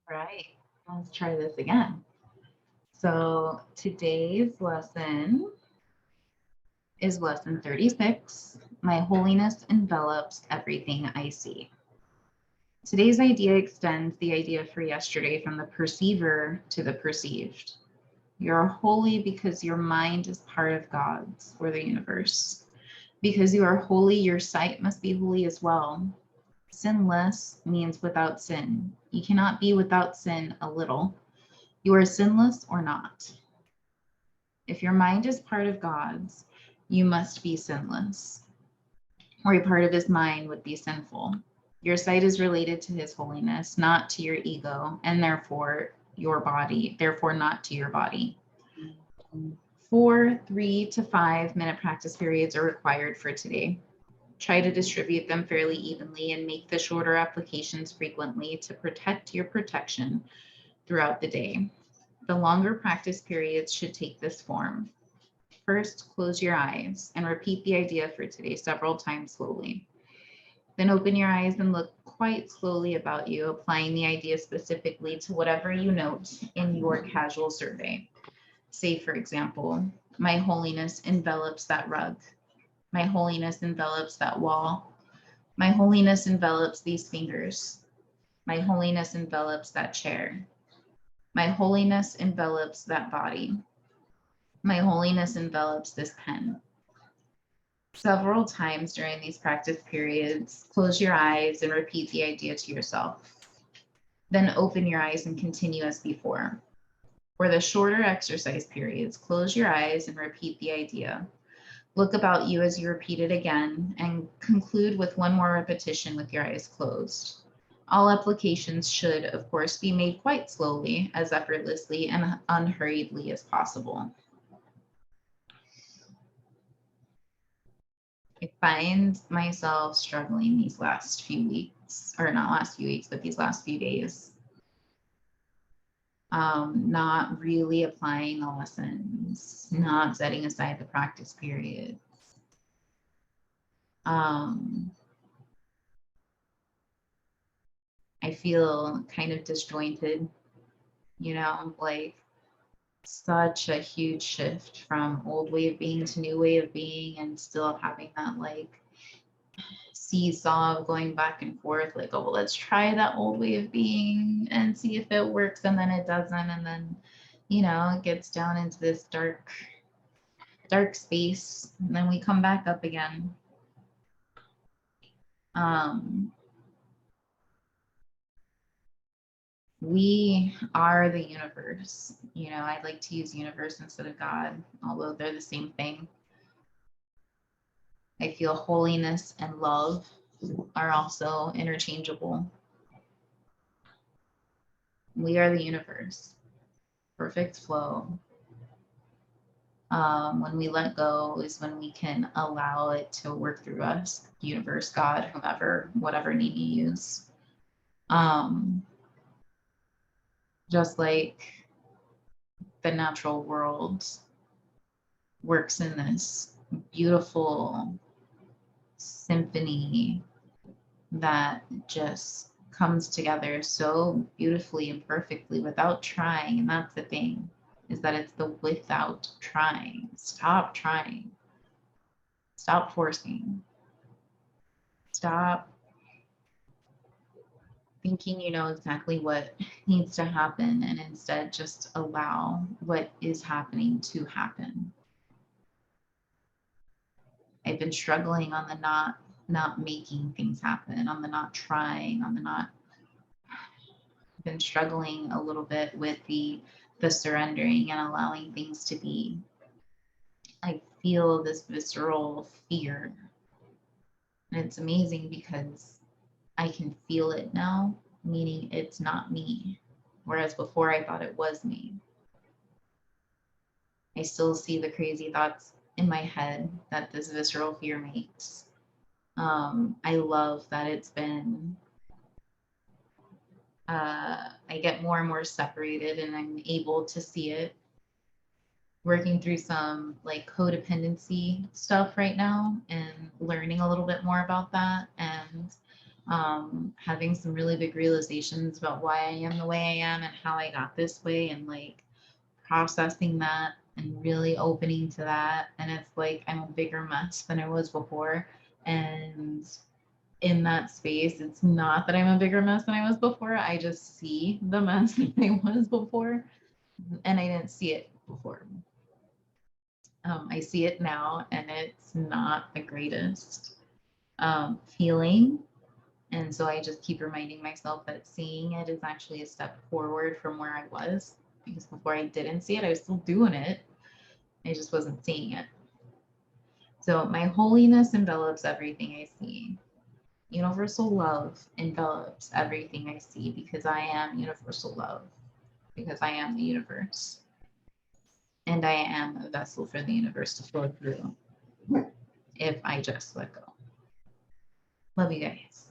Right, let's try this again. So today's lesson is lesson 36. My holiness envelops everything I see. Today's idea extends the idea for yesterday from the perceiver to the perceived. You're holy because your mind is part of God's or the universe. Because you are holy, your sight must be holy as well. Sinless means without sin. You cannot be without sin a little. You are sinless or not. If your mind is part of God's, you must be sinless, or a part of his mind would be sinful. Your sight is related to his holiness, not to your ego, and therefore your body, therefore not to your body. 4 3 to 5 minute practice periods are required for today. Try to distribute them fairly evenly and make the shorter applications frequently to protect your protection throughout the day. The longer practice periods should take this form. First, close your eyes and repeat the idea for today several times slowly. Then open your eyes and look quite slowly about you, applying the idea specifically to whatever you note in your casual survey. Say, for example, my holiness envelops that rug. My holiness envelops that wall. My holiness envelops these fingers. My holiness envelops that chair. My holiness envelops that body. My holiness envelops this pen. Several times during these practice periods, close your eyes and repeat the idea to yourself. Then open your eyes and continue as before. For the shorter exercise periods, close your eyes and repeat the idea. Look about you as you repeat it again and conclude with one more repetition with your eyes closed. All applications should, of course, be made quite slowly, as effortlessly and unhurriedly as possible. I find myself struggling these last few weeks, or not last few weeks, but these last few days. Not really applying the lessons, not setting aside the practice periods. I feel kind of disjointed, like such a huge shift from old way of being to new way of being, and still having that like seesaw of going back and forth, like, oh, well, let's try that old way of being and see if it works, and then it doesn't, and then it gets down into this dark space, and then we come back up again. We are the universe. I'd like to use universe instead of God, although they're the same thing. I feel holiness and love are also interchangeable. We are the universe. Perfect flow. When we let go is when we can allow it to work through us, universe, God, whomever, whatever name you use. Just like the natural world works in this beautiful symphony that just comes together so beautifully and perfectly without trying. And that's the thing, is that it's the without trying. Stop trying. Stop forcing. Stop thinking you know exactly what needs to happen, and instead just allow what is happening to happen. I've been struggling on the not making things happen, on the not trying, on the not. I've been struggling a little bit with the surrendering and allowing things to be. I feel this visceral fear, and it's amazing because I can feel it now, meaning it's not me, whereas before I thought it was me. I still see the crazy thoughts in my head that this visceral fear makes. I love that it's been, I get more and more separated, and I'm able to see it. Working through some like codependency stuff right now and learning a little bit more about that. And having some really big realizations about why I am the way I am and how I got this way, and like processing that and really opening to that. And it's like I'm a bigger mess than I was before. And in that space, it's not that I'm a bigger mess than I was before. I just see the mess that I was before, and I didn't see it before. I see it now, and it's not the greatest feeling. And so I just keep reminding myself that seeing it is actually a step forward from where I was, because before I didn't see it, I was still doing it. I just wasn't seeing it. So my holiness envelops everything I see. Universal love envelops everything I see, because I am universal love, because I am the universe. And I am a vessel for the universe to flow through if I just let go. Love you guys.